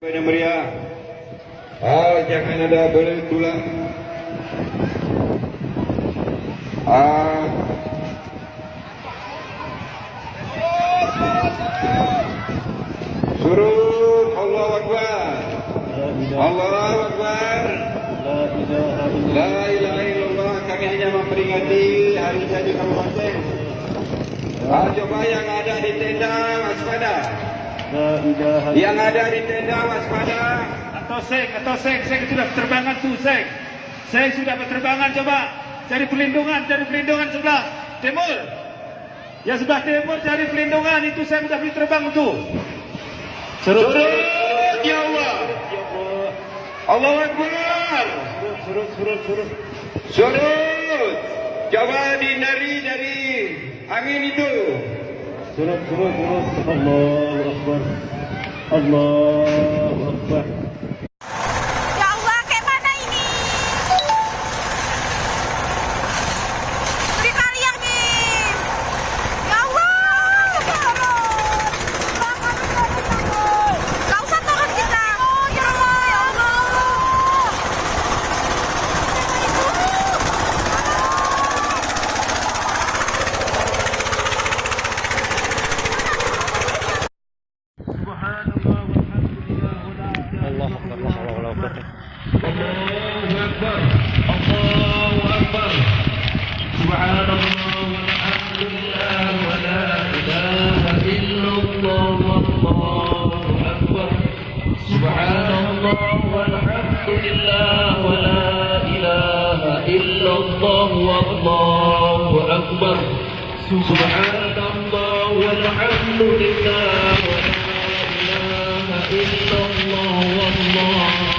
Yang meriah. Oh, jangan ada bertulang. Surut Allah Akbar. Allah Akbar. La ilaha illallah. Kami hanya memperingati hari jadi kabupaten. Coba yang ada di tenda waspada. Yang ada di tenda waspada. Atau sek sudah berterbangan tuh sek sudah berterbangan, coba cari pelindungan sebelah timur. Ya sebelah timur cari pelindungan, itu saya sudah terbang tuh. Surut ya Allah. Allahu Akbar. Surut. Coba dihindari dari angin itu. Surut. Allahu Akbar. Allahu Akbar. Ya Allah, kayak mana ini? Beri kalian nih. Ya Allah, gak usah turun kita. Ya Allah, ya Allah. Allahu Akbar, Allahu Akbar. Allahu Akbar, Allahu Akbar. Subhanallah walhamdulillah wa la ilaha illallah wallahu akbar. Subhanallah walhamdulillah wa la ilaha illallah wallahu akbar. Subhanallah walhamdulillah wa la ilaha illallah wallahu